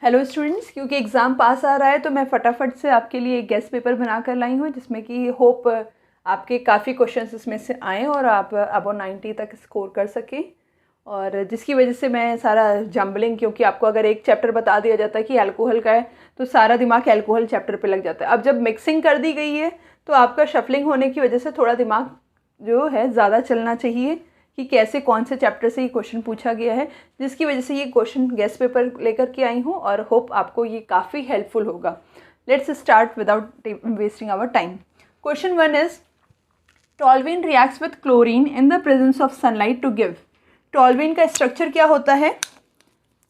Hello students, क्योंकि exam pass आ रहा है तो मैं फटाफट से आपके लिए एक गेस्ट पेपर बना कर लाई हूँ जिसमें कि होप आपके काफ़ी क्वेश्चंस इसमें से आएँ और आप अबव 90 तक स्कोर कर सकें। और जिसकी वजह से मैं सारा जम्बलिंग, क्योंकि आपको अगर एक चैप्टर बता दिया जाता है कि अल्कोहल का है तो सारा दिमाग अल्कोहल चैप्टर पे लग जाता है। अब जब मिक्सिंग कर दी गई है तो आपका शफलिंग होने की वजह से थोड़ा दिमाग जो है ज़्यादा चलना चाहिए कि कैसे कौन से चैप्टर से ये क्वेश्चन पूछा गया है, जिसकी वजह से ये क्वेश्चन गेस्ट पेपर लेकर के आई हूँ और होप आपको ये काफ़ी हेल्पफुल होगा। Let's start without wasting our time. Question 1 is toluene reacts with chlorine in the presence of sunlight to give. Toluene का स्ट्रक्चर क्या होता है?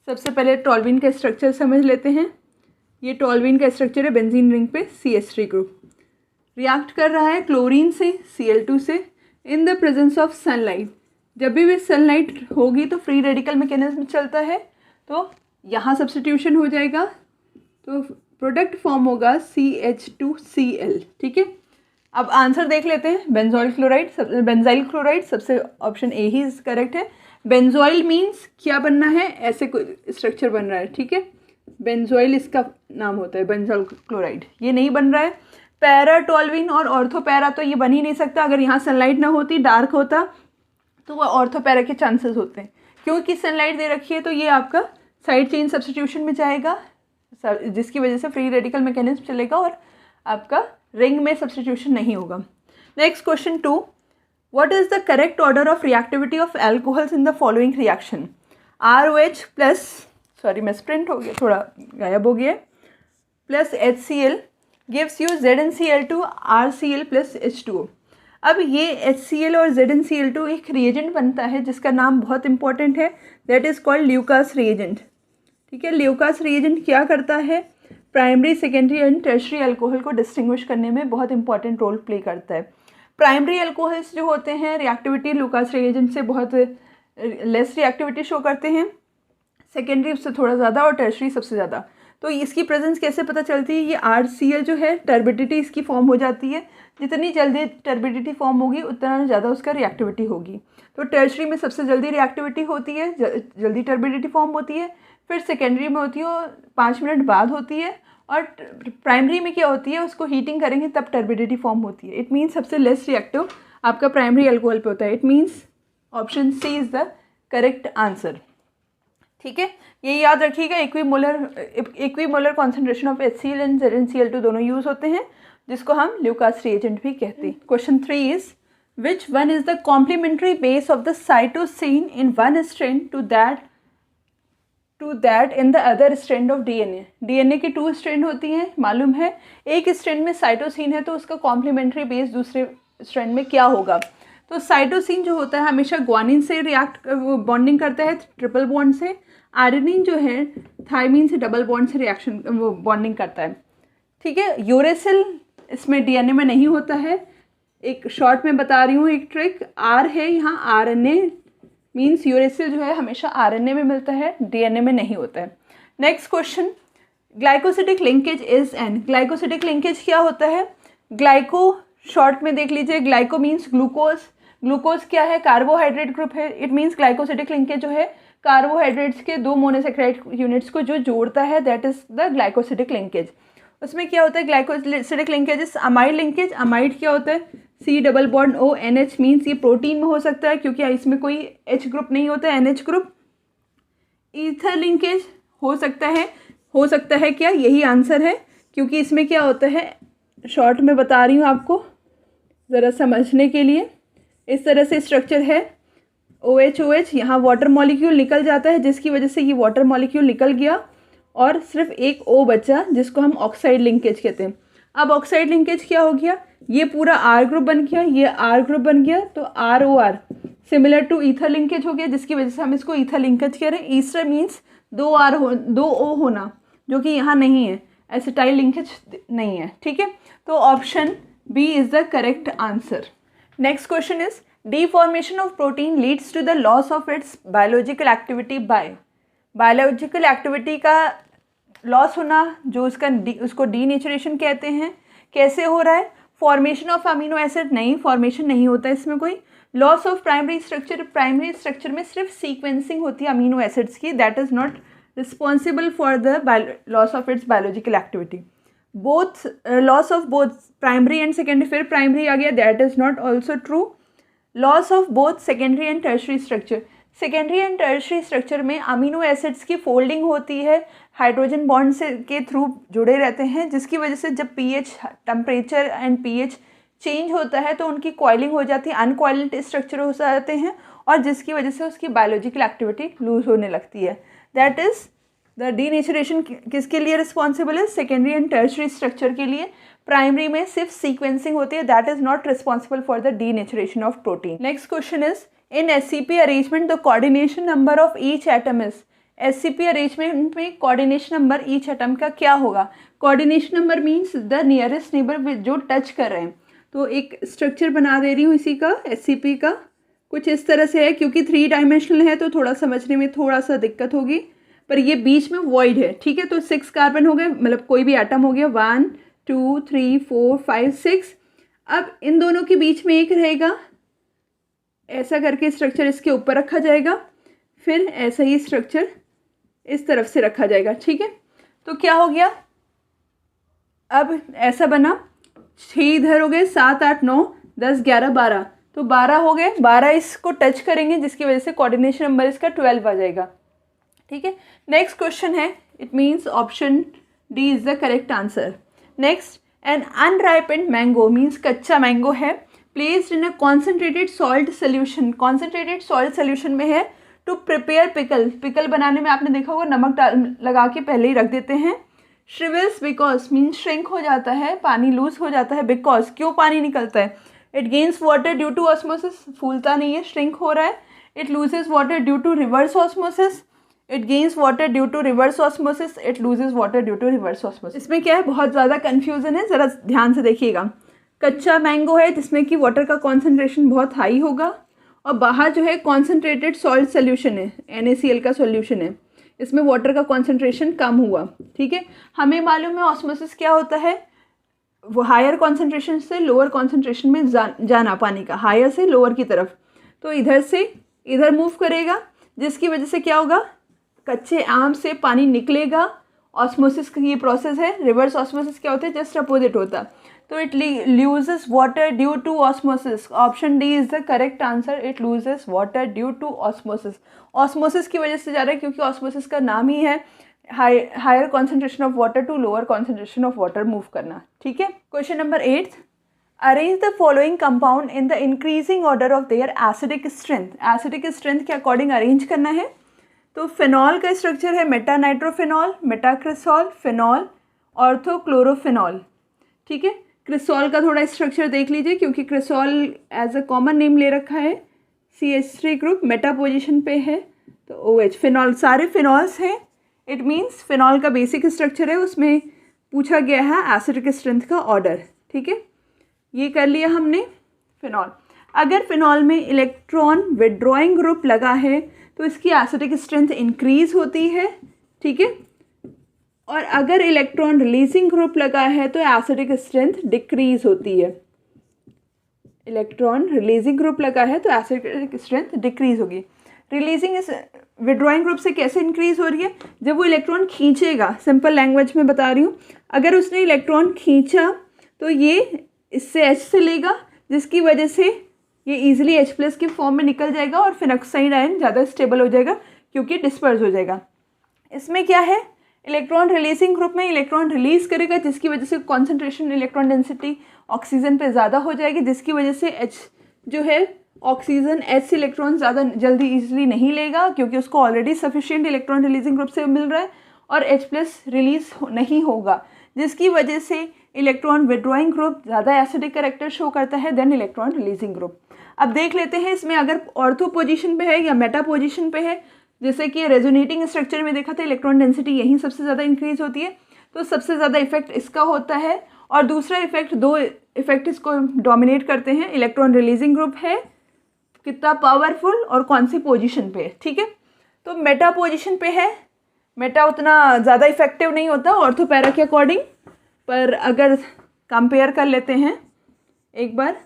सबसे पहले टॉल्वीन का स्ट्रक्चर समझ लेते हैं। ये टॉल्वीन का स्ट्रक्चर है, बेंजीन रिंग पे CH3 ग्रुप रिएक्ट कर रहा है क्लोरीन से, Cl2 से, इन द प्रेजेंस ऑफ सनलाइट। जब भी सनलाइट होगी तो फ्री रेडिकल मैकेनिज्म चलता है, तो यहाँ सब्स्टिट्यूशन हो जाएगा, तो प्रोडक्ट फॉर्म होगा CH2Cl। ठीक है, अब आंसर देख लेते हैं। बेंजोइल क्लोराइड सबसे ऑप्शन ए ही करेक्ट है। बेंजोइल मीन्स क्या बनना है, ऐसे कोई स्ट्रक्चर बन रहा है। ठीक है, बेंजोइल इसका नाम होता है, बेंजोइल क्लोराइड ये नहीं बन रहा है। पैरा टॉल्वीन और ऑर्थोपैरा तो ये बन ही नहीं सकता। अगर यहाँ सनलाइट ना होती, डार्क होता, तो वह ऑर्थोपैरा के चांसेस होते हैं। क्योंकि सनलाइट दे रखी है तो ये आपका साइड चेन सब्स्टिट्यूशन में जाएगा, जिसकी वजह से फ्री रेडिकल मैकेनिज्म चलेगा और आपका रिंग में सब्स्टिट्यूशन नहीं होगा। Next question 2, what is the correct order of reactivity of alcohols in the following reaction? ROH plus, sorry मैं स्प्रिंट हो गया, थोड़ा गायब हो गया, plus HCl gives you ZnCl2 RCl plus H2O। अब ये HCl और ZnCl2 एक रिएजेंट बनता है जिसका नाम बहुत इंपॉर्टेंट है, that is called Lucas reagent. ठीक है, ल्यूकास रिएजेंट क्या करता है? Primary, secondary and tertiary alcohol को डिस्टिंग्विश करने में बहुत इंपॉर्टेंट रोल प्ले करता है। प्राइमरी अल्कोहल्स जो होते हैं रिएक्टिविटी ल्यूकास रिएजेंट से बहुत लेस रिएक्टिविटी शो करते हैं, सेकेंडरी उससे थोड़ा ज़्यादा और टर्शरी सबसे ज़्यादा। तो इसकी प्रेजेंस कैसे पता चलती है? ये RCl जो है, टर्बिडिटी इसकी फॉर्म हो जाती है। जितनी जल्दी टर्बिडिटी फॉर्म होगी उतना ज़्यादा उसका रिएक्टिविटी होगी। तो टर्शरी में सबसे जल्दी रिएक्टिविटी होती है, जल्दी टर्बिडिटी फॉर्म होती है। फिर सेकेंडरी में होती है और 5 मिनट बाद होती है। और प्राइमरी में क्या होती है, उसको हीटिंग करेंगे तब टर्बिडिटी फॉर्म होती है। इट मीन्स सबसे लेस रिएक्टिव आपका प्राइमरी अल्कोहल पे होता है। It means option C is the correct answer. ठीक है, ये याद रखिएगा। Equimolar concentration of HCl and ZnCl2 दोनों यूज़ होते हैं, जिसको हम ल्यूकास रिएजेंट भी कहते हैं। Question 3 is which one is the complementary base of the cytosine in one strand to that in the other strand of DNA। DNA की 2 strand होती हैं, मालूम है। एक स्ट्रैंड में साइटोसिन है तो उसका कॉम्प्लीमेंट्री बेस दूसरे स्ट्रैंड में क्या होगा? तो साइटोसिन जो होता है हमेशा ग्वानिन से बॉन्डिंग करता है, ट्रिपल बॉन्ड से। एडेनिन जो है थायमिन से डबल बॉन्ड से बॉन्डिंग करता है। ठीक है, यूरेसिल इसमें DNA में नहीं होता है। एक शॉर्ट में बता रही हूँ, एक ट्रिक R है यहाँ, RNA मीन्स यूरेसिल जो है हमेशा RNA में मिलता है, DNA में नहीं होता है। Next question, glycosidic linkage is an. Glycosidic linkage क्या होता है? ग्लाइको शॉर्ट में देख लीजिए, ग्लाइको मीन्स ग्लूकोज। ग्लूकोज क्या है? कार्बोहाइड्रेट ग्रुप है। इट मीन्स ग्लाइकोसिडिक लिंकेज जो है कार्बोहाइड्रेट्स के 2 मोनोसेक्राइड यूनिट्स को जो जोड़ता है, that is the glycosidic linkage. उसमें क्या होता है? Glycosidic linkage amide linkage. Amide क्या होता है? C double bond O NH means ये प्रोटीन में हो सकता है क्योंकि इसमें कोई H ग्रुप नहीं होता है, NH ग्रुप। ईथर लिंकेज हो सकता है क्या? यही आंसर है, क्योंकि इसमें क्या होता है, शॉर्ट में बता रही हूँ आपको ज़रा समझने के लिए। इस तरह से स्ट्रक्चर है, OH यहाँ वाटर मॉलिक्यूल निकल जाता है, जिसकी वजह से ये वाटर मॉलिक्यूल निकल गया और सिर्फ एक O बचा, जिसको हम ऑक्साइड लिंकेज कहते हैं। अब ऑक्साइड लिंकेज क्या हो गया? ये पूरा R ग्रुप बन गया, ये R ग्रुप बन गया, तो ROR similar to ether linkage हो गया, जिसकी वजह से हम इसको ईथर लिंकेज कह रहे हैं। ईस्टर मीन्स 2 O होना, जो कि यहाँ नहीं है, एसिटाइल लिंकेज नहीं है। ठीक है, तो option B is the correct answer. Next question is deformation of protein leads to the loss of its biological activity by. Biological activity का लॉस होना, जो उसको डीनेचुरेशन कहते हैं। कैसे हो रहा है? फॉर्मेशन ऑफ अमीनो एसिड नहीं, फॉर्मेशन नहीं होता इसमें कोई। लॉस ऑफ प्राइमरी स्ट्रक्चर में सिर्फ सीक्वेंसिंग होती है अमीनो एसिड्स की, that is not responsible for the loss of its biological activity. Both loss of both primary and secondary, फिर primary आ गया, that is not also true. Loss of both secondary and tertiary structure. Secondary and tertiary structure में amino acids की folding होती है, hydrogen bond से के through जुड़े रहते हैं, जिसकी वजह से जब pH temperature and pH change होता है तो उनकी कॉइलिंग हो जाती है, अनकॉइल्ड स्ट्रक्चर हो जाते हैं, और जिसकी वजह से उसकी बायोलॉजिकल एक्टिविटी लूज होने लगती है. दैट इज़ द डीनेचुरेशन किसके लिए रिस्पॉन्सिबल है? सेकेंडरी एंड टर्शरी स्ट्रक्चर के लिए. प्राइमरी में सिर्फ सीक्वेंसिंग होती है, that is not responsible for the denaturation of protein. Next question is in SCP arrangement the coordination number of each atom is. SCP arrangement में coordination number each atom का क्या होगा? Coordination number means the nearest neighbour जो touch कर रहे हैं. तो एक स्ट्रक्चर बना दे रही हूँ इसी का, SCP का कुछ इस तरह से है. क्योंकि 3 डायमेंशनल है तो थोड़ा समझने में थोड़ा सा दिक्कत होगी, पर ये बीच में वॉइड है. ठीक है, तो 6 कार्बन हो गए, मतलब कोई भी एटम हो गया, 1 2 3 4 5 6. अब इन दोनों के बीच में एक रहेगा, ऐसा करके स्ट्रक्चर इसके ऊपर रखा जाएगा, फिर ऐसा ही स्ट्रक्चर इस तरफ से रखा जाएगा. ठीक है, तो क्या हो गया, अब ऐसा बना, 6 इधर हो गए, 7 8 9 10 11 12, तो 12 हो गए. 12 इसको टच करेंगे जिसकी वजह से कोऑर्डिनेशन नंबर इसका 12 आ जाएगा. ठीक है, नेक्स्ट क्वेश्चन है, it means option D is the correct answer. Next, an unripened mango means कच्चा मैंगो है, placed in a concentrated salt solution. Concentrated salt solution में है टू प्रिपेयर पिकल. पिकल बनाने में आपने देखा होगा नमक डाल लगा के पहले ही रख देते हैं. श्रिवल्स बिकॉज मीन्स श्रिंक हो जाता है, पानी लूज हो जाता है. बिकॉज क्यों पानी निकलता है? It gains water due to osmosis, फूलता नहीं है, श्रिंक हो रहा है. It loses water due to reverse osmosis. It gains water due to reverse osmosis. It loses water due to reverse osmosis. इसमें क्या है, बहुत ज़्यादा कन्फ्यूजन है, ज़रा ध्यान से देखिएगा. कच्चा मैंगो है जिसमें कि वाटर का कॉन्सेंट्रेशन बहुत हाई होगा, और बाहर जो है कॉन्सेंट्रेटेड सॉल्ट सोल्यूशन है, NaCl का सॉल्यूशन है, इसमें वाटर का कॉन्सेंट्रेशन कम हुआ. ठीक है, हमें मालूम है ऑस्मोसिस क्या होता है, वो हायर कॉन्सेंट्रेशन से लोअर कॉन्सेंट्रेशन में जाना पानी का, हायर से लोअर की तरफ. तो इधर से इधर मूव करेगा, जिसकी वजह से क्या होगा, कच्चे आम से पानी निकलेगा. ऑस्मोसिस की ये प्रोसेस है. रिवर्स ऑस्मोसिस क्या होता है, जस्ट अपोजिट होता. तो it loses water due to osmosis. Option D is the correct answer. It loses water due to osmosis. Osmosis की वजह से जा रहा है, क्योंकि ऑस्मोसिस का नाम ही है higher concentration of water to lower concentration of water move करना. ठीक है, question number 8, arrange the following compound in the increasing order of their acidic strength. Acidic strength के अकॉर्डिंग अरेंज करना है. तो फिनॉल का स्ट्रक्चर है meta nitrophenol, metacresol, phenol, orthochlorophenol. ठीक है, क्रिसॉल का थोड़ा स्ट्रक्चर देख लीजिए, क्योंकि cresol as a common name ले रखा है. CH3 ग्रुप मेटा पोजीशन पे है, तो OH. फिनॉल, सारे फिनॉल्स हैं. इट मीन्स फिनॉल का बेसिक स्ट्रक्चर है, उसमें पूछा गया है एसिडिक स्ट्रेंथ का ऑर्डर. ठीक है, ये कर लिया हमने फिनॉल. अगर फिनॉल में इलेक्ट्रॉन विड्रॉइंग ग्रुप लगा है तो इसकी एसिडिक स्ट्रेंथ इंक्रीज होती है. ठीक है, और अगर इलेक्ट्रॉन रिलीजिंग ग्रुप लगा है तो एसिडिक स्ट्रेंथ डिक्रीज होती है. इलेक्ट्रॉन रिलीजिंग ग्रुप लगा है तो एसिडिक स्ट्रेंथ डिक्रीज होगी. रिलीजिंग विड्रॉइंग ग्रुप से कैसे इंक्रीज हो रही है, जब वो इलेक्ट्रॉन खींचेगा. सिंपल लैंग्वेज में बता रही हूँ, अगर उसने इलेक्ट्रॉन खींचा तो ये इससे H से लेगा, जिसकी वजह से ये इजीली H+ के फॉर्म में निकल जाएगा और फिनॉक्साइड आयन ज़्यादा स्टेबल हो जाएगा, क्योंकि डिस्पर्स हो जाएगा. इसमें क्या है, इलेक्ट्रॉन रिलीजिंग ग्रुप में इलेक्ट्रॉन रिलीज करेगा, जिसकी वजह से कॉन्सेंट्रेशन इलेक्ट्रॉन डेंसिटी ऑक्सीजन पे ज़्यादा हो जाएगी, जिसकी वजह से H जो है ऑक्सीजन H से इलेक्ट्रॉन ज़्यादा जल्दी ईजिली नहीं लेगा, क्योंकि उसको already sufficient electron releasing group से मिल रहा है, और H+ रिलीज नहीं होगा, जिसकी वजह से इलेक्ट्रॉन विड्रॉइंग ग्रुप ज़्यादा एसिडिक कैरेक्टर शो करता है देन इलेक्ट्रॉन रिलीजिंग ग्रुप. अब देख लेते हैं इसमें अगर ऑर्थो पोजीशन पे है या मेटा पोजीशन पे है. जैसे कि रेजोनेटिंग स्ट्रक्चर में देखा था इलेक्ट्रॉन डेंसिटी यहीं सबसे ज़्यादा इंक्रीज होती है, तो सबसे ज़्यादा इफेक्ट इसका होता है. और दूसरा इफेक्ट, 2 इफेक्ट इसको डोमिनेट करते हैं. इलेक्ट्रॉन रिलीजिंग ग्रुप है कितना पावरफुल और कौन सी पोजीशन पे है. ठीक है, तो मेटा पोजीशन पे है. मेटा उतना ज़्यादा इफेक्टिव नहीं होता ऑर्थो पैरा के अकॉर्डिंग, पर अगर कंपेयर कर लेते हैं एक बार,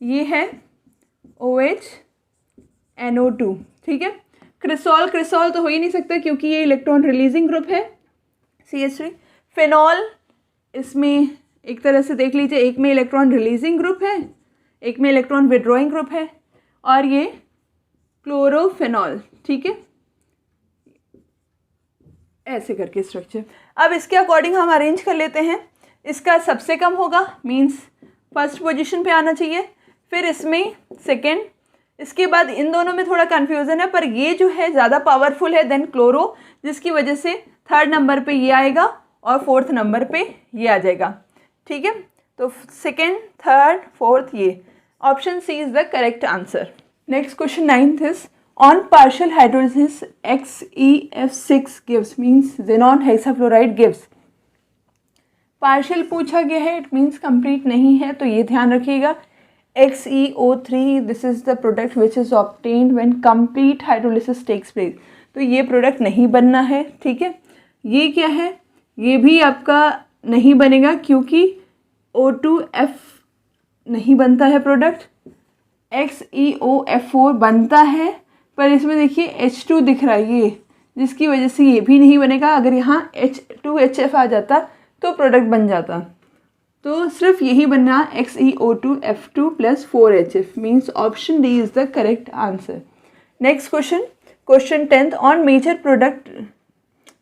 ये है OH NO2. ठीक है, क्रिसॉल तो हो ही नहीं सकता क्योंकि ये इलेक्ट्रॉन रिलीजिंग ग्रुप है CH3। फिनॉल, इसमें एक तरह से देख लीजिए, एक में इलेक्ट्रॉन रिलीजिंग ग्रुप है, एक में इलेक्ट्रॉन विड्रॉइंग ग्रुप है, और ये क्लोरोफिनॉल, ठीक है, ऐसे करके स्ट्रक्चर। अब इसके अकॉर्डिंग हम अरेंज कर लेते हैं। इसका सबसे कम होगा, मींस फर्स्ट पोजीशन पे आना चाहिए, फिर इसमें सेकंड, इसके बाद इन दोनों में थोड़ा कन्फ्यूज़न है, पर ये जो है ज़्यादा पावरफुल है देन क्लोरो, जिसकी वजह से थर्ड नंबर पे ये आएगा और फोर्थ नंबर पे ये आ जाएगा, ठीक है। तो सेकंड, थर्ड, फोर्थ, ये option C is the correct answer. Next question 9th is on partial hydrolysis XeF6 gives, means xenon hexafluoride gives. Partial पूछा गया है, इट मीन्स कंप्लीट नहीं है, तो ये ध्यान रखिएगा। XeO3 this is the product which is obtained when complete hydrolysis takes place. तो ये प्रोडक्ट नहीं बनना है, ठीक है। ये क्या है, ये भी आपका नहीं बनेगा क्योंकि O2F नहीं बनता है प्रोडक्ट। XeOF4 बनता है, पर इसमें देखिए H2 दिख रहा है ये, जिसकी वजह से ये भी नहीं बनेगा। अगर यहाँ H2HF आ जाता तो प्रोडक्ट बन जाता। तो सिर्फ यही बनना XeO2F2 + 4HF, means option D is the correct answer. Next question, question 10th on major product,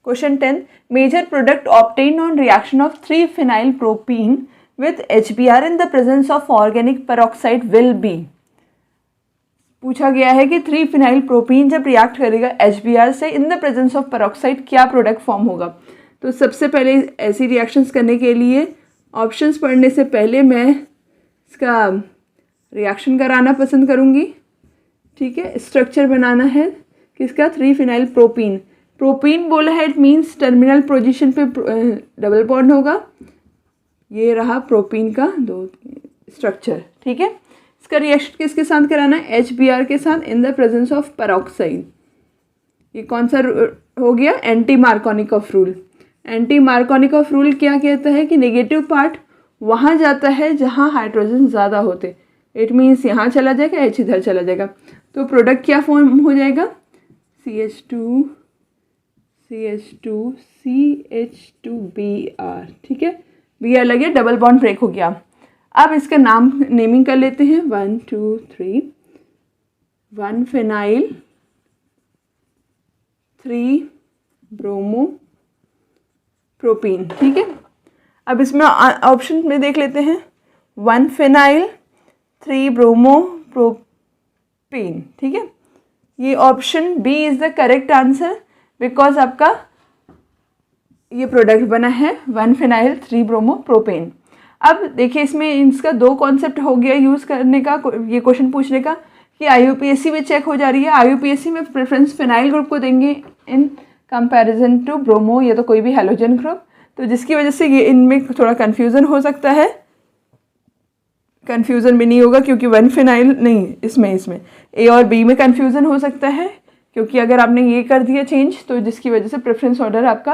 question 10 major product obtained on reaction of 3-phenyl propene with HBr in the presence of organic peroxide will be। पूछा गया है कि 3-phenyl propene जब react करेगा HBr से इन the presence of peroxide क्या product form होगा। तो सबसे पहले ऐसी रिएक्शंस करने के लिए ऑप्शंस पढ़ने से पहले मैं इसका रिएक्शन कराना पसंद करूँगी, ठीक है। स्ट्रक्चर बनाना है किसका, 3-phenyl propene। प्रोपीन बोला है, इट मीन्स टर्मिनल पोजीशन पे डबल बॉन्ड होगा। ये रहा प्रोपीन का दो स्ट्रक्चर, ठीक है। इसका रिएक्शन किसके साथ कराना है, HBr के साथ इन द प्रेजेंस ऑफ पेरोक्साइड। ये कौन सा हो गया, anti Markovnikov rule. Anti Markovnikov rule क्या कहता है कि नेगेटिव पार्ट वहाँ जाता है जहाँ हाइड्रोजन ज़्यादा होते, इट मीन्स यहाँ चला जाएगा, H इधर चला जाएगा। तो प्रोडक्ट क्या फॉर्म हो जाएगा, CH2 CH2CH2Br, ठीक है। Br लगे, डबल बॉन्ड ब्रेक हो गया। अब इसका नाम नेमिंग कर लेते हैं, 1 2 3 1-phenyl 3-bromo-propene, ठीक है। अब इसमें ऑप्शन में देख लेते हैं, 1-phenyl 3-bromo-propene, ठीक है। ये option B is the correct answer because आपका ये प्रोडक्ट बना है 1-phenyl 3-bromo-propane। अब देखिए इसमें इसका दो कॉन्सेप्ट हो गया यूज़ करने का, ये क्वेश्चन पूछने का कि IUPAC में चेक हो जा रही है। IUPAC में प्रेफरेंस फिनाइल ग्रुप को देंगे इन कंपैरिजन टू ब्रोमो, या तो कोई भी हैलोजन ग्रुप, तो जिसकी वजह से ये इनमें थोड़ा कन्फ्यूज़न हो सकता है। कन्फ्यूज़न भी नहीं होगा क्योंकि 1-phenyl नहीं, इसमें A और B में कन्फ्यूज़न हो सकता है क्योंकि अगर आपने ये कर दिया चेंज तो जिसकी वजह से प्रेफरेंस ऑर्डर आपका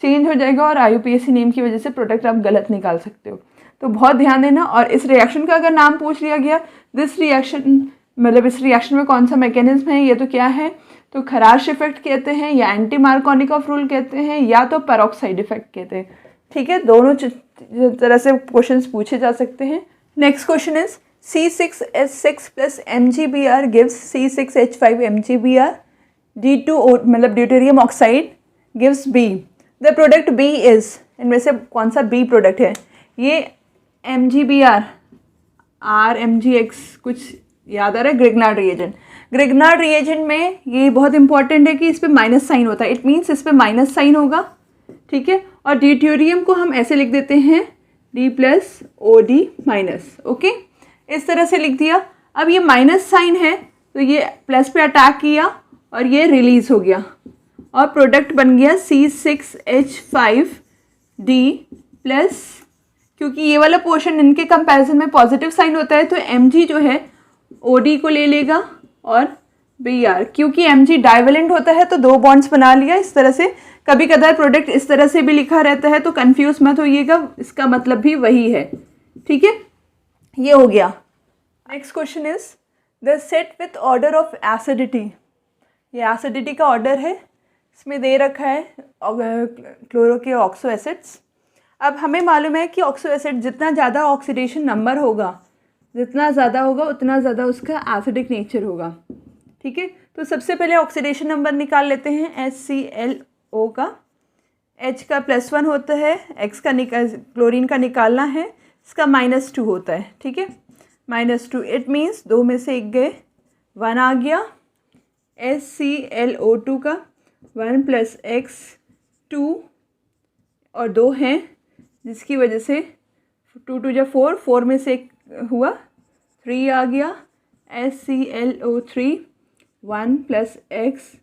चेंज हो जाएगा और IUPAC नेम की वजह से प्रोडक्ट आप गलत निकाल सकते हो। तो बहुत ध्यान देना। और इस रिएक्शन का अगर नाम पूछ लिया गया, दिस रिएक्शन मतलब इस रिएक्शन में कौन सा मैकेनिज्म है, ये तो क्या है, तो खराश इफेक्ट कहते हैं, या एंटी मार्कोनिकॉफ रूल कहते हैं, या तो पेरोक्साइड इफेक्ट कहते हैं, ठीक है। दोनों तरह से क्वेश्चंस पूछे जा सकते हैं। Next question is C6H6 + MgBr gives C6H5 MgBr, D2O मतलब deuterium oxide gives B। The product B is, इनमें से कौन सा B प्रोडक्ट है, ये MgBr RMgX कुछ याद आ रहा है, ग्रिग्नार्ड रिएजेंट। ग्रिग्नार्ड रिएजेंट में ये बहुत इंपॉर्टेंट है कि इस पर माइनस साइन होता है, इट मीन्स इस पर माइनस साइन होगा, ठीक है। और ड्यूटेरियम को हम ऐसे लिख देते हैं D+OD-, ओके, इस तरह से लिख दिया। अब ये माइनस साइन है तो ये प्लस पे अटैक किया और ये रिलीज हो गया और प्रोडक्ट बन गया C6H5D+, क्योंकि ये वाला पोर्शन इनके कंपैरिजन में पॉजिटिव साइन होता है तो Mg जो है OD को ले लेगा और Br, क्योंकि Mg डाइवेलेंट होता है तो दो बॉन्ड्स बना लिया इस तरह से। कभी कदार प्रोडक्ट इस तरह से भी लिखा रहता है तो कंफ्यूज मत होइएगा, इसका मतलब भी वही है, ठीक है। ये हो गया। Next question is the set with order of acidity, ये एसिडिटी का ऑर्डर है, इसमें दे रखा है क्लोरो के ऑक्सो एसिड्स। अब हमें मालूम है कि ऑक्सो एसिड जितना ज़्यादा ऑक्सीडेशन नंबर होगा, जितना ज़्यादा होगा उतना ज़्यादा उसका एसिडिक नेचर होगा। ठीक है, तो सबसे पहले ऑक्सीडेशन नंबर निकाल लेते हैं HClO का। H का +1 होता है, X का क्लोरीन का निकालना है, इसका -2 होता है। ठीक है, -2 इट मीन्स 2 में से 1 गए, 1 आ गया। HClO2 का 1 + X 2 और 2 हैं, जिसकी वजह से 2 × 2 4, 4 में से 1 हुआ, 3 आ गया। HClO3 1 + X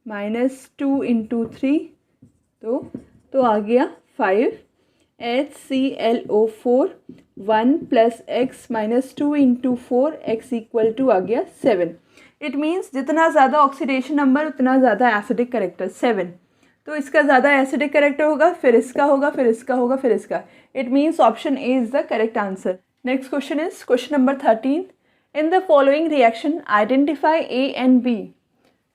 -2 × 3 तो आ गया 5। HClO4 1 + X -2 × 4 X = आ गया 7। इट मीन्स जितना ज़्यादा ऑक्सीडेशन नंबर उतना ज़्यादा एसिडिक करेक्टर 7। तो इसका ज़्यादा एसिडिक करेक्टर होगा, फिर इसका होगा, फिर इसका होगा, फिर इसका। It means option A is the correct answer. Next question is question number 13। In the following reaction identify A and B।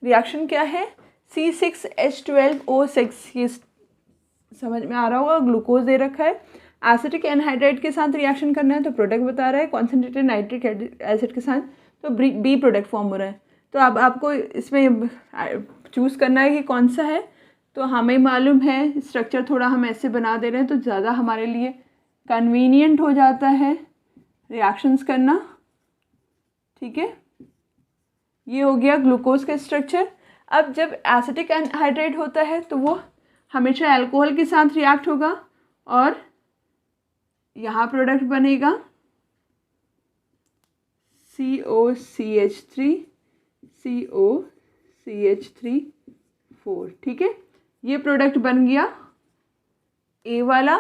Reaction क्या है? C6H12O6। ये समझ में आ रहा होगा, ग्लूकोज दे रखा है, एसिटिक एनहाइड्राइड के साथ रिएक्शन करना है तो प्रोडक्ट बता रहा है, कॉन्सेंट्रेटेड नाइट्रिक एसिड के साथ तो बी प्रोडक्ट फॉर्म हो रहा है। तो अब आपको इसमें चूज़ करना है कि कौन सा है। तो हमें मालूम है स्ट्रक्चर थोड़ा हम ऐसे बना दे रहे हैं तो ज़्यादा हमारे लिए कन्वीनियंट हो जाता है रिएक्शंस करना। ठीक है, ये हो गया ग्लूकोज का स्ट्रक्चर। अब जब एसिटिक एनहाइड्राइड होता है तो वो हमेशा अल्कोहल के साथ रिएक्ट होगा और यहाँ प्रोडक्ट बनेगा COCH3 COCH3 4। ठीक है, ये प्रोडक्ट बन गया ए वाला।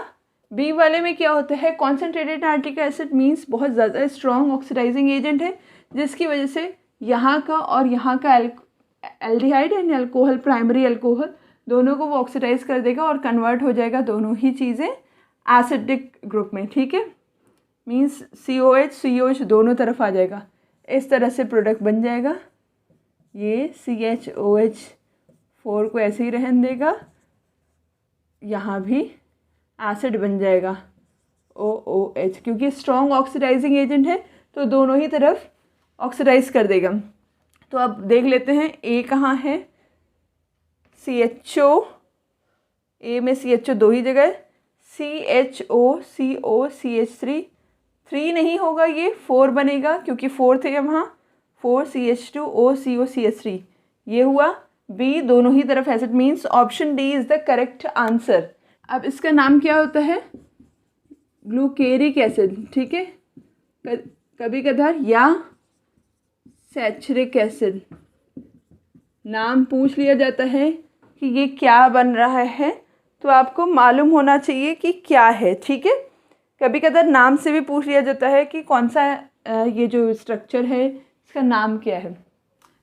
बी वाले में क्या होता है? कॉन्सेंट्रेटेड नाइट्रिक एसिड मीन्स बहुत ज़्यादा स्ट्रॉन्ग ऑक्सीडाइजिंग एजेंट है, जिसकी वजह से यहाँ का और यहाँ का aldehyde and alcohol, primary alcohol, दोनों को वो ऑक्सीडाइज कर देगा और कन्वर्ट हो जाएगा दोनों ही चीज़ें एसिडिक ग्रुप में। ठीक है, मीन्स COH दोनों तरफ आ जाएगा, इस तरह से प्रोडक्ट बन जाएगा। ये CHOH4 को ऐसे ही रहने देगा, यहाँ भी एसिड बन जाएगा OOH, क्योंकि स्ट्रॉन्ग ऑक्सीडाइजिंग एजेंट है तो दोनों ही तरफ ऑक्सीडाइज कर देगा। तो अब देख लेते हैं ए कहाँ है। CHO, ए में CHO दो ही जगह, CHO CH3 नहीं होगा, ये 4 बनेगा क्योंकि 4 थे वहाँ, 4 CH2O CO CH3 ये हुआ। बी दोनों ही तरफ acid means option D is the correct answer. अब इसका नाम क्या होता है? ग्लूकेरिक एसिड। ठीक है, कभी कभार या सैचुरिक एसिड नाम पूछ लिया जाता है कि ये क्या बन रहा है, तो आपको मालूम होना चाहिए कि क्या है। ठीक है, कभी कभार नाम से भी पूछ लिया जाता है कि कौन सा ये जो स्ट्रक्चर है इसका नाम क्या है।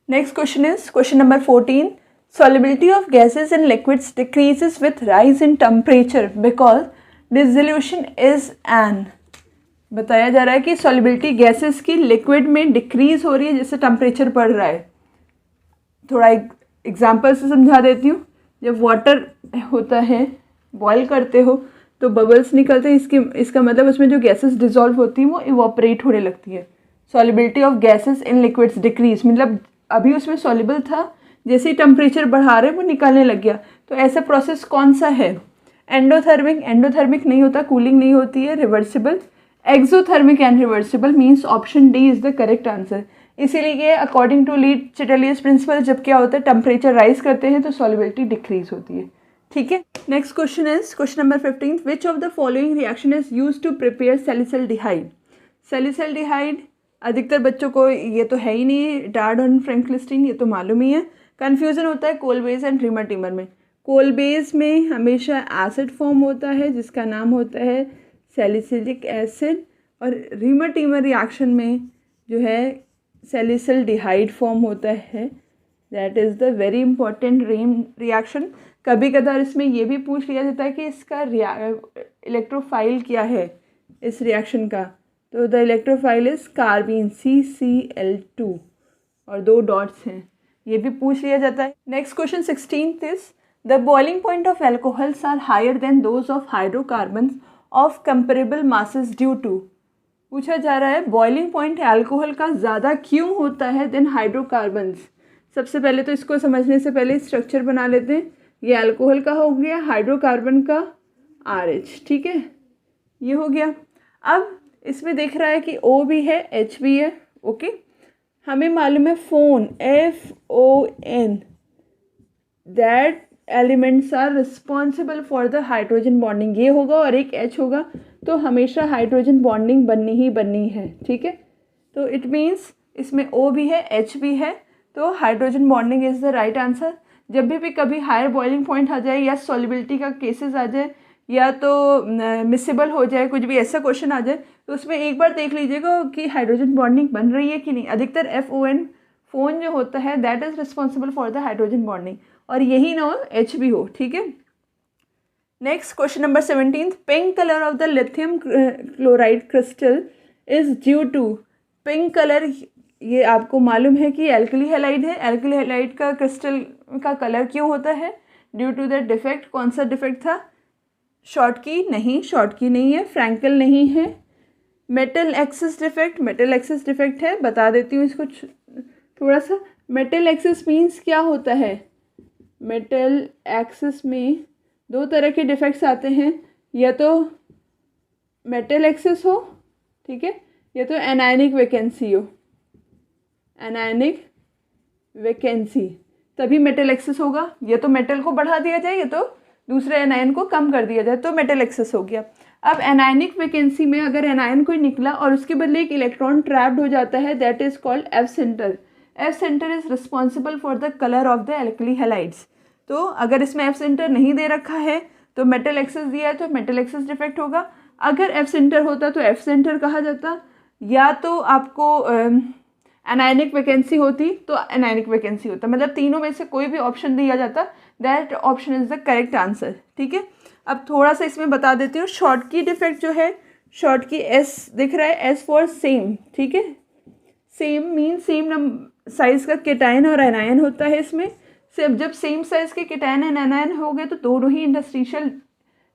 Next question is question number 14। solubility of gases in liquids decreases with rise in temperature because dissolution is an। बताया जा रहा है कि solubility gases की लिक्विड में डिक्रीज हो रही है जैसे टेम्परेचर बढ़ रहा है। थोड़ा एग्जाम्पल से समझा देती हूँ। जब वाटर होता है, बॉयल करते हो तो बबल्स निकलते हैं, इसका मतलब उसमें जो गैसेस डिजॉल्व होती हैं वो इवोपरेट होने लगती है। Solubility of gases in liquids decrease, मतलब अभी उसमें सॉल्युबल था, जैसे ही टेम्परेचर बढ़ा रहे वो निकलने लग गया। तो ऐसा प्रोसेस कौन सा है? एंडोथर्मिक नहीं होता, कूलिंग नहीं होती है, reversible. Exothermic and reversible means option D is the correct answer. इसीलिए अकॉर्डिंग टू ली चिटेलियस प्रिंसिपल जब क्या होता है टेम्परेचर राइज करते हैं तो सॉल्युबिलिटी डिक्रीज होती है। ठीक है, next question is question number 15। Which of the following reaction is use to prepare salicylaldehyde. Salicylaldehyde अधिकतर बच्चों को ये तो है ही नहीं, डार्ड और फ्रैंकलिस्टीन ये तो मालूम ही है। कन्फ्यूज़न होता है कोलबेस एंड रीमाटिमर में। कोलबेस में हमेशा एसिड फॉर्म होता है जिसका नाम होता है सैलिसिलिक एसिड, और रीमाटिमर रिएक्शन में जो है सैलिसिल्डिहाइड फॉर्म होता है। That is the very important reaction. कभी कभार इसमें ये भी पूछ लिया जाता है कि इसका इलेक्ट्रोफाइल क्या है इस रिएक्शन का। तो the electrophile is carbene CCl2 और 2 डॉट्स हैं। ये भी पूछ लिया जाता है। Next question 16th is the boiling point of alcohols are higher than those of hydrocarbon of comparable masses due to. पूछा जा रहा है बॉइलिंग पॉइंट एल्कोहल का ज़्यादा क्यों होता है देन हाइड्रोकार्बन्स। सबसे पहले तो इसको समझने से पहले स्ट्रक्चर बना लेते हैं। ये अल्कोहल का हो गया, हाइड्रोकार्बन का RH, ठीक है, ये हो गया। अब इसमें देख रहा है कि O भी है, H भी है, ओके। हमें मालूम है FON, FON, that elements are responsible for the hydrogen bonding. ये होगा और एक H होगा, तो हमेशा हाइड्रोजन बॉन्डिंग बननी ही बननी है, ठीक है। तो इट मीन्स इसमें O भी है, H भी है, तो hydrogen bonding is the right answer. जब भी कभी हायर बॉइलिंग पॉइंट आ जाए या सॉल्युबिलिटी का केसेस आ जाए या तो मिसेबल हो जाए, कुछ भी ऐसा क्वेश्चन आ जाए, तो उसमें एक बार देख लीजिएगा कि हाइड्रोजन बॉन्डिंग बन रही है कि नहीं। अधिकतर FON, फोन जो होता है that is responsible for the hydrogen bonding, और यही ना हो H भी हो, ठीक है। Next question number 17, pink colour of the lithium chloride crystal is due to. Pink colour ये आपको मालूम है कि एल्कली हैलाइड है। एल्कली हैलाइड का क्रिस्टल का कलर क्यों होता है? Due to the defect. कौन सा डिफेक्ट था? शॉर्ट की नहीं, शॉर्ट की नहीं है, फ्रैंकल नहीं है। Metal axis defect, metal axis defect है, बता देती हूँ इसको थोड़ा सा। मेटल एक्सिस मीन्स क्या होता है? मेटल एक्सिस में दो तरह के डिफेक्ट्स आते हैं, या तो मेटल एक्सिस हो, ठीक है, या तो एनायनिक वैकेंसी हो। एनायनिक वैकेंसी तभी मेटल एक्सिस होगा, या तो मेटल को बढ़ा दिया जाए या तो दूसरे एनायन को कम कर दिया जाए, तो मेटल एक्सिस हो गया। अब एनायनिक वैकेंसी में अगर एनायन कोई निकला और उसके बदले एक इलेक्ट्रॉन ट्रैप्ड हो जाता है, that is called F centre. F centre is responsible for the colour of the alkali halides. तो अगर इसमें एफ सेंटर नहीं दे रखा है तो मेटल एक्सिस दिया है तो मेटल एक्सिस डिफेक्ट होगा। अगर एफ सेंटर होता तो एफ सेंटर कहा जाता, या तो आपको एनायनिक वैकेंसी होती तो एनायनिक वैकेंसी होता। मतलब तीनों में से कोई भी ऑप्शन दिया जाता, that option is the correct answer, ठीक है। अब थोड़ा सा इसमें बता देती हूँ। शॉर्ट की डिफेक्ट जो है, शॉर्ट की एस दिख रहा है, एस फॉर सेम, ठीक है। सेम मीन सेम साइज का केटायन और एनायन होता है इसमें। सिर्फ जब सेम साइज के केटायन एंड एनायन हो गए तो दोनों ही इंडस्ट्रियल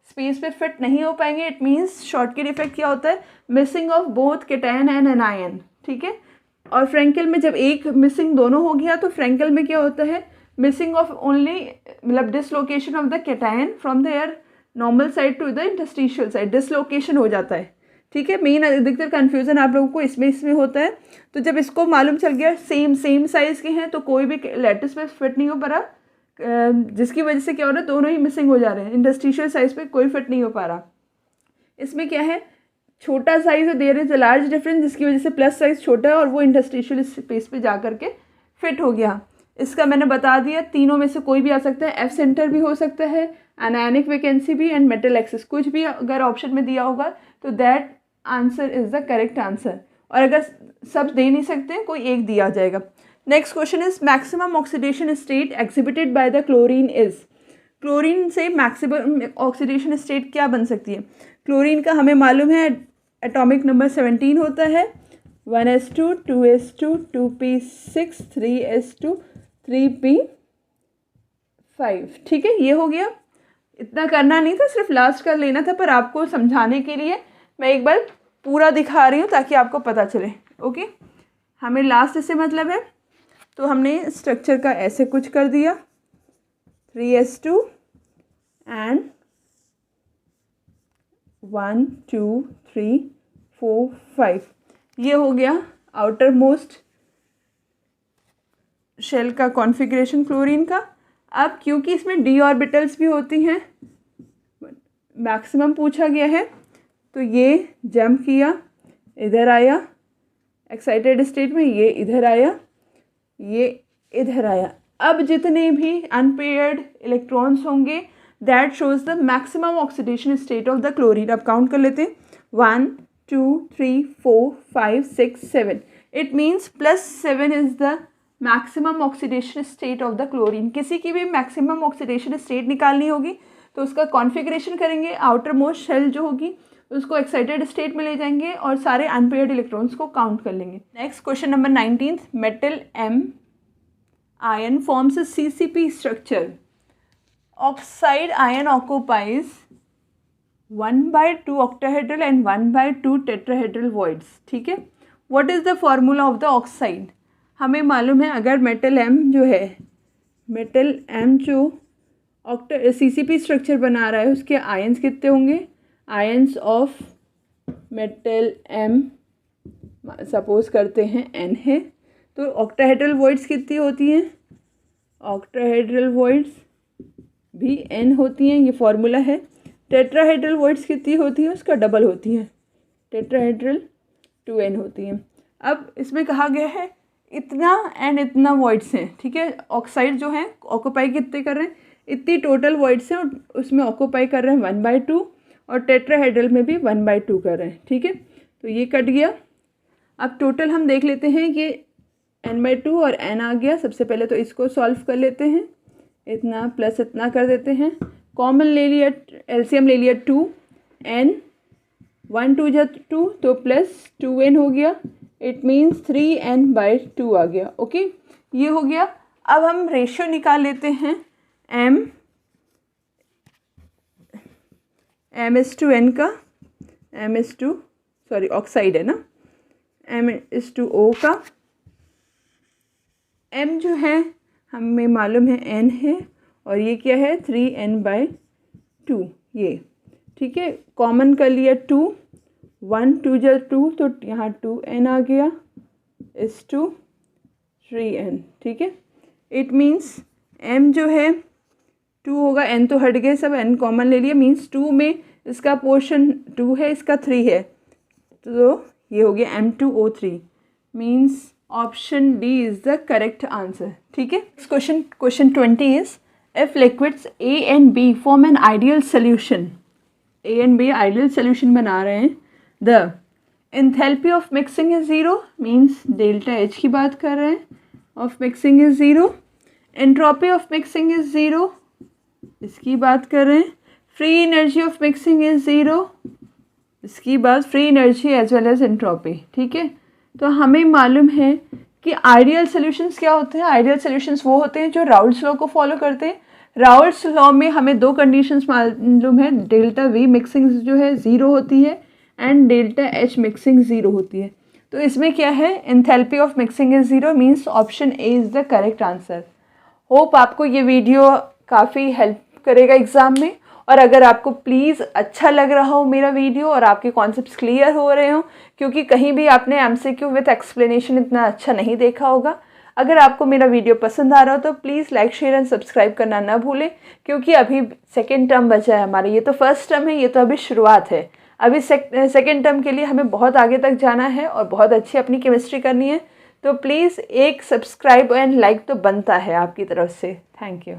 स्पेस पे फिट नहीं हो पाएंगे। इट मीन्स शॉर्ट की डिफेक्ट क्या होता है? Missing of both cation and anion, ठीक है। और फ्रैंकल में जब एक मिसिंग दोनों हो गया तो फ्रैंकल में क्या होता है? मिसिंग ऑफ ओनली, मतलब dislocation of the cation from their normal side to the interstitial side, dislocation हो जाता है, ठीक है। मेन अधिकतर कन्फ्यूज़न आप लोगों को इसमें होता है। तो जब इसको मालूम चल गया सेम साइज़ के हैं तो कोई भी लैटिस पे फिट नहीं हो पा रहा, जिसकी वजह से क्या हो रहा है? दोनों ही मिसिंग हो जा रहे हैं। इंडस्ट्रिशियल साइज़ पे कोई फिट नहीं हो पा रहा। इसमें क्या है? छोटा साइज़ है, there is a large difference, जिसकी वजह से प्लस साइज़ छोटा है और वो इंडस्ट्रिशियल स्पेस पे जा करके फिट हो गया। इसका मैंने बता दिया, तीनों में से कोई भी आ सकता है। एफ सेंटर भी हो सकता है, एनायनिक वैकेंसी भी, एंड मेटल एक्सिस। कुछ भी अगर ऑप्शन में दिया होगा तो that answer is the correct answer. और अगर सब दे नहीं सकते, कोई एक दिया जाएगा। Next question is maximum oxidation state exhibited by the chlorine is. Chlorine से मैक्सिमम ऑक्सीडेशन स्टेट क्या बन सकती है? क्लोरीन का हमें मालूम है एटॉमिक नंबर 17 होता है, 1s2 2s2 2p6 3s2 3p5, ठीक है। ये हो गया। इतना करना नहीं था, सिर्फ लास्ट कर लेना था, पर आपको समझाने के लिए मैं एक बार पूरा दिखा रही हूँ ताकि आपको पता चले, ओके। हमें लास्ट से मतलब है, तो हमने स्ट्रक्चर का ऐसे कुछ कर दिया, 3s2 एंड 1 2 3 4 5, ये हो गया आउटर मोस्ट शेल का कॉन्फ़िगरेशन क्लोरीन का। अब क्योंकि इसमें डी ऑर्बिटल्स भी होती हैं, मैक्सिमम पूछा गया है, तो ये जंप किया, इधर आया एक्साइटेड स्टेट में, ये इधर आया, ये इधर आया। अब जितने भी अनपेयर्ड इलेक्ट्रॉन्स होंगे, that shows the maximum oxidation state of the chlorine. अब काउंट कर लेते हैं, 1 2 3 4 5 6 7। It means +7 is the maximum oxidation state of the chlorine. किसी की भी मैक्सिमम ऑक्सीडेशन स्टेट निकालनी होगी तो उसका कॉन्फ़िगरेशन करेंगे, आउटर मोस्ट शेल जो होगी उसको एक्साइटेड स्टेट में ले जाएंगे और सारे अनपेयर्ड इलेक्ट्रॉन्स को काउंट कर लेंगे। Next question number 19, metal M ion forms a CCP structure. Oxide ion occupies 1/2 octahedral and 1/2 tetrahedral voids. ठीक है. What is the formula of the oxide? हमें मालूम है अगर मेटल M जो है, मेटल M जो CCP स्ट्रक्चर बना रहा है उसके आयंस कितने होंगे? Ions of metal M suppose करते हैं N है, तो ऑक्टाहेड्रल वॉइड्स कितनी होती हैं? ऑक्टाहेड्रल वॉइड्स भी N होती हैं, ये फॉर्मूला है. टेट्राहेड्रल वॉइड्स कितनी होती हैं? उसका डबल होती हैं, टेट्राहेड्रल 2N होती हैं. अब इसमें कहा गया है इतना एंड इतना वॉइड्स हैं. ठीक है. ऑक्साइड जो है ऑक्यूपाई कितने कर रहे हैं? इतनी टोटल वॉइड्स हैं, उसमें ऑक्यूपाई कर रहे हैं 1/2 और टेट्राहेड्रल में भी 1/2 कर रहे हैं. ठीक है. तो ये कट गया. अब टोटल हम देख लेते हैं कि n/2 और n आ गया. सबसे पहले तो इसको सॉल्व कर लेते हैं. इतना प्लस इतना कर देते हैं. कॉमन ले लिया, एलसीएम ले लिया 2 n, 1 2 जा 2 तो प्लस 2n हो गया. इट मीन्स 3n/2 आ गया. ओके, ये हो गया. अब हम रेशियो निकाल लेते हैं. m/n का, ऑक्साइड है ना, m/O का. m जो है हमें मालूम है n है और ये क्या है 3n/2 ये. ठीक है. कॉमन कर लिया 2, 1 2 जा 2 तो यहाँ 2n आ गया इस टू 3n. ठीक है. इट मीन्स m जो है 2 होगा, n तो हट गए सब, n कॉमन ले लिया. मीन्स 2 में इसका पोर्शन 2 है, इसका 3 है, तो ये हो गया M2O3. Means option D is the correct answer. ठीक है. Question 20 is if liquids A and B form an ideal solution. A and B ideal solution बना रहे हैं. The enthalpy of mixing is 0. Means delta H की बात कर रहे हैं. Of mixing is 0. Entropy of mixing is 0, इसकी बात कर रहे हैं. Free energy of mixing is 0, इसकी बात free energy as well as entropy. ठीक है. तो हमें मालूम है कि आइडियल सॉल्यूशंस क्या होते हैं. आइडियल सॉल्यूशंस वो होते हैं जो राउल्ट्स लॉ को फॉलो करते हैं. राउल्ट्स लॉ में हमें दो कंडीशंस मालूम है. डेल्टा V मिक्सिंग जो है 0 होती है एंड डेल्टा H मिक्सिंग 0 होती है. तो इसमें क्या है, enthalpy of mixing is 0. Means option A is the correct answer. Hope आपको ये वीडियो काफ़ी हेल्प करेगा एग्ज़ाम में. और अगर आपको प्लीज़ अच्छा लग रहा हो मेरा वीडियो और आपके कॉन्सेप्ट्स क्लियर हो रहे हो, क्योंकि कहीं भी आपने MCQ विथ एक्सप्लेनेशन इतना अच्छा नहीं देखा होगा. अगर आपको मेरा वीडियो पसंद आ रहा हो तो please like share and subscribe करना ना भूलें, क्योंकि अभी सेकेंड टर्म बचा है हमारा. ये तो फर्स्ट टर्म है, ये तो अभी शुरुआत है. अभी सेकेंड टर्म के लिए हमें बहुत आगे तक जाना है और बहुत अच्छी अपनी केमिस्ट्री करनी है. तो प्लीज़ एक सब्सक्राइब एंड लाइक तो बनता है आपकी तरफ से. Thank you.